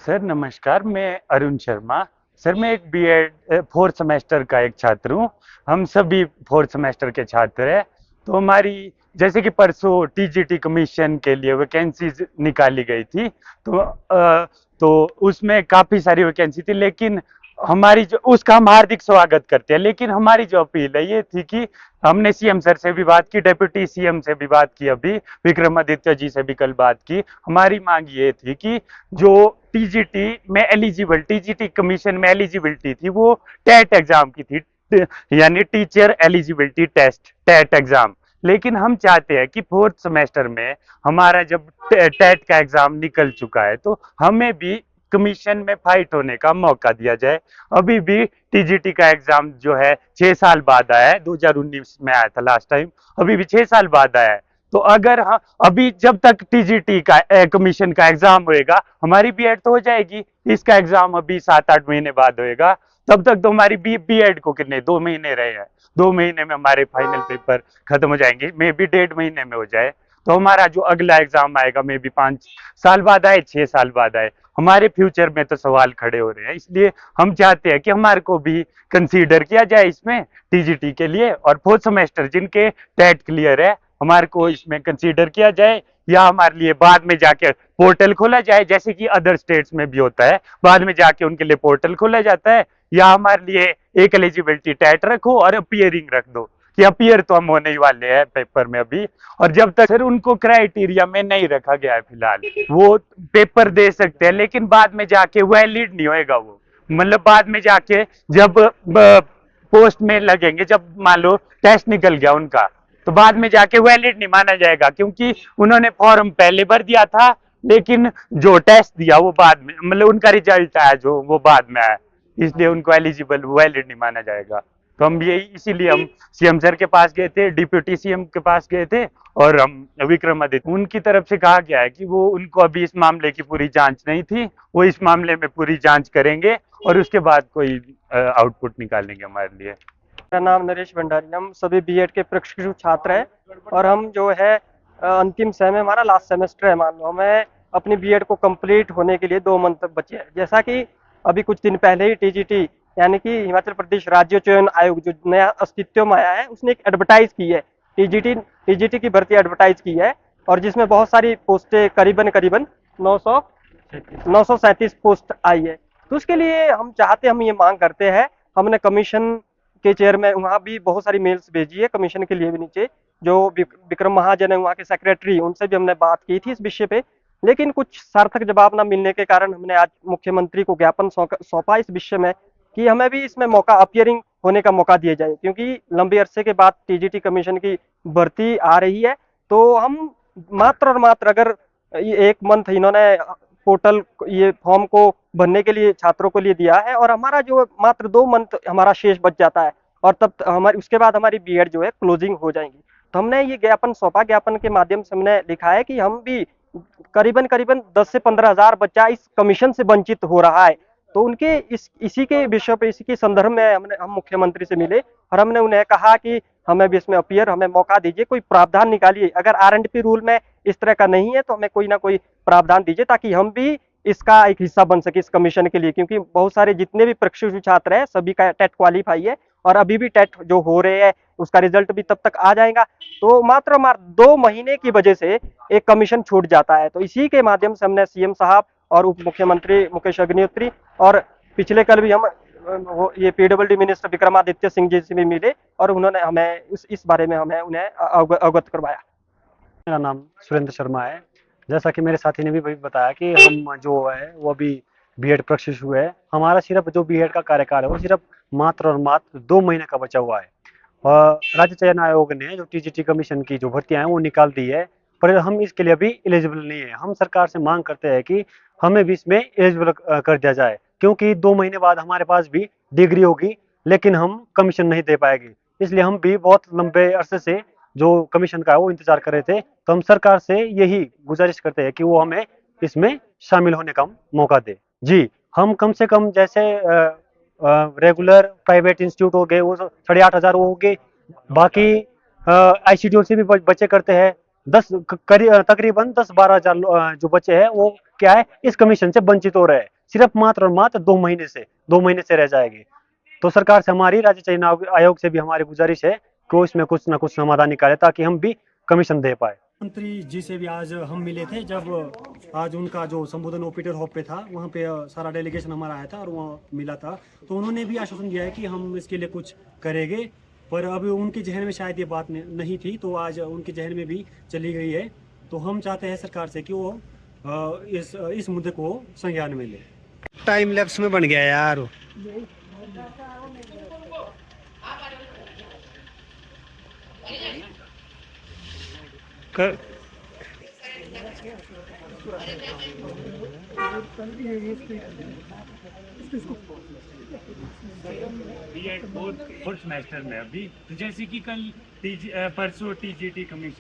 Sir नमस्कार, मैं Arun Sharma. Sir मैं एक बीएड फोर्थ सेमेस्टर का एक छात्र हूँ। हम सभी फोर्थ सेमेस्टर के छात्र हैं। तो हमारी जैसे कि परसों टीजीटी कमीशन के लिए वैकेंसीज निकाली गई थी। तो उसमें काफ़ी सारी वैकेंसी थी, लेकिन हमारी जो उसका हम हार्दिक स्वागत करते हैं, लेकिन हमारी जो अपील है ये थी कि हमने सीएम सर से भी बात की, डिप्टी सीएम से भी बात की, अभी विक्रमादित्य जी से भी कल बात की। हमारी मांग ये थी कि जो टीजीटी में एलिजिबल टीजीटी कमीशन में एलिजिबिलिटी थी वो टेट एग्जाम की थी, यानी teacher eligibility test TET exam. लेकिन हम चाहते हैं कि फोर्थ सेमेस्टर में हमारा जब टेट का एग्जाम निकल चुका है तो हमें भी कमीशन में फाइट होने का मौका दिया जाए। अभी भी टीजीटी का एग्जाम जो है 6 साल बाद आया है, 2019 में आया था लास्ट टाइम, अभी भी 6 साल बाद आया है। तो अगर हाँ, अभी जब तक टीजीटी का कमीशन का एग्जाम होएगा हमारी बीएड तो हो जाएगी। इसका एग्जाम अभी 7-8 महीने बाद होएगा। तब तक तो हमारी बीएड को कितने 2 महीने रहे हैं, 2 महीने में हमारे फाइनल पेपर खत्म हो जाएंगे, मे बी 1.5 महीने में हो जाए। तो हमारा जो अगला एग्जाम आएगा मे बी 5 साल बाद आए, 6 साल बाद आए, हमारे फ्यूचर में तो सवाल खड़े हो रहे हैं। इसलिए हम चाहते हैं कि हमारे को भी कंसीडर किया जाए इसमें टीजीटी के लिए, और फोर्थ सेमेस्टर जिनके टेट क्लियर है हमारे को इसमें कंसीडर किया जाए, या हमारे लिए बाद में जाके पोर्टल खोला जाए जैसे कि अदर स्टेट्स में भी होता है, बाद में जाके उनके लिए पोर्टल खोला जाता है। या हमारे लिए एक एलिजिबिलिटी टेट रखो और अपीयरिंग रख दो कि अपीयर तो हम होने ही वाले हैं पेपर में अभी। और जब तक सर उनको क्राइटेरिया में नहीं रखा गया है फिलहाल, वो पेपर दे सकते हैं लेकिन बाद में जाके वैलिड नहीं होएगा वो। मतलब बाद में जाके जब पोस्ट में लगेंगे, जब मान लो टेस्ट निकल गया उनका, तो बाद में जाके वैलिड नहीं माना जाएगा, क्योंकि उन्होंने फॉर्म पहले भर दिया था लेकिन जो टेस्ट दिया वो बाद में, मतलब उनका रिजल्ट आया जो वो बाद में आया, इसलिए उनको एलिजिबल वैलिड नहीं माना जाएगा। तो हम यही इसीलिए हम सीएम सर के पास गए थे, डिप्टी सीएम के पास गए थे, और हम विक्रमादित्य उनकी तरफ से कहा गया है कि वो उनको अभी इस मामले की पूरी जांच नहीं थी, वो इस मामले में पूरी जांच करेंगे और उसके बाद कोई आउटपुट निकालेंगे हमारे लिए। मेरा नाम नरेश भंडारी, हम सभी बीएड के प्रशिक्षु छात्र हैं और हम जो है अंतिम सेम हमारा लास्ट सेमेस्टर है। मान लो हमें अपनी बीएड को कंप्लीट होने के लिए 2 मंथ तक बचे हैं। जैसा कि अभी कुछ दिन पहले ही टीजीटी यानी कि हिमाचल प्रदेश राज्य चयन आयोग जो नया अस्तित्व में आया है, उसने एक एडवर्टाइज की है, टीजीटी की भर्ती एडवर्टाइज की है, और जिसमें बहुत सारी पोस्टें करीबन करीबन 937 पोस्ट आई है। तो उसके लिए हम चाहते, हम ये मांग करते हैं, हमने कमीशन के चेयरमैन वहाँ भी बहुत सारी मेल्स भेजी है, कमीशन के लिए भी नीचे जो विक्रम महाजन है वहाँ के सेक्रेटरी, उनसे भी हमने बात की थी इस विषय पे, लेकिन कुछ सार्थक जवाब न मिलने के कारण हमने आज मुख्यमंत्री को ज्ञापन सौंपा इस विषय में कि हमें भी इसमें मौका अपीयरिंग होने का मौका दिया जाए, क्योंकि लंबे अरसे के बाद टीजीटी कमीशन की भर्ती आ रही है। तो हम मात्र और मात्र अगर 1 मंथ इन्होंने पोर्टल ये फॉर्म को भरने के लिए छात्रों को लिए दिया है, और हमारा जो मात्र 2 मंथ हमारा शेष बच जाता है, और तब हमारी उसके बाद हमारी बीएड जो है क्लोजिंग हो जाएंगी। तो हमने ये ज्ञापन सौंपा, ज्ञापन के माध्यम से हमने लिखा है कि हम भी करीबन करीबन 10 से 15 हजार बच्चा इस कमीशन से वंचित हो रहा है। तो उनके इसी के विषय पे, इसी के संदर्भ में हम मुख्यमंत्री से मिले और हमने उन्हें कहा कि हमें भी इसमें अपीयर, हमें मौका दीजिए, कोई प्रावधान निकालिए, अगर आरएंडपी रूल में इस तरह का नहीं है तो हमें कोई ना कोई प्रावधान दीजिए ताकि हम भी इसका एक हिस्सा बन सके इस कमीशन के लिए, क्योंकि बहुत सारे जितने भी प्रशिक्षु छात्र हैं सभी का टेट क्वालिफाई है, और अभी भी टेट जो हो रहे हैं उसका रिजल्ट भी तब तक आ जाएगा। तो मात्र 2 महीने की वजह से एक कमीशन छूट जाता है। तो इसी के माध्यम से हमने सीएम साहब और उप मुख्यमंत्री मुकेश अग्निहोत्री, और पिछले कल भी हम ये पीडब्ल्यूडी मिनिस्टर विक्रमादित्य सिंह जी से भी मिले, और उन्होंने हमें इस बारे में हमें उन्हें अवगत करवाया। मेरा नाम सुरेंद्र शर्मा है। जैसा कि मेरे साथी ने भी बताया कि हम जो है वो अभी बीएड प्रशिक्षु है, हमारा सिर्फ जो बीएड का कार्यकाल है वो सिर्फ मात्र और मात्र 2 महीने का बचा हुआ है। और राज्य चयन आयोग ने जो टीजीटी कमीशन की जो भर्तियां हैं वो निकाल दी है, पर हम इसके लिए अभी एलिजिबल नहीं है। हम सरकार से मांग करते हैं कि हमें भी इसमें एलिजिबल कर दिया जाए, क्योंकि 2 महीने बाद हमारे पास भी डिग्री होगी लेकिन हम कमीशन नहीं दे पाएंगे। इसलिए हम भी बहुत लंबे अरसे से जो कमीशन का है वो इंतजार कर रहे थे। तो हम सरकार से यही गुजारिश करते हैं कि वो हमें इसमें शामिल होने का मौका दे। जी, हम कम से कम जैसे रेगुलर प्राइवेट इंस्टीट्यूट हो गए वो 8,500 हो गए, बाकी आईसीडीओ से भी बच्चे करते हैं, तकरीबन 10-12 हजार जो बच्चे हैं वो क्या है इस कमीशन से वंचित हो रहे हैं। सिर्फ मात्र और मात्र 2 महीने से रह जाएगी। तो सरकार से हमारी, राज्य चयन आयोग से भी हमारी गुजारिश है कि वो इसमें कुछ ना कुछ समाधान निकाले ताकि हम भी कमीशन दे पाए। मंत्री जी से भी आज हम मिले थे, जब आज उनका जो संबोधन वो पीटर हॉप पे था, वहाँ पे सारा डेलीगेशन हमारा आया था और वहाँ मिला था, तो उन्होंने भी आश्वासन दिया है कि हम इसके लिए कुछ करेंगे। पर अभी उनके जहन में शायद ये बात नहीं थी, तो आज उनके जहन में भी चली गई है। तो हम चाहते हैं सरकार से कि वो इस मुद्दे को संज्ञान में ले। टाइम लैप्स में बन गया यार। कर बीएड फोर्थ सेमेस्टर में अभी, तो जैसे कि कल परसों टीजीटी कमीशन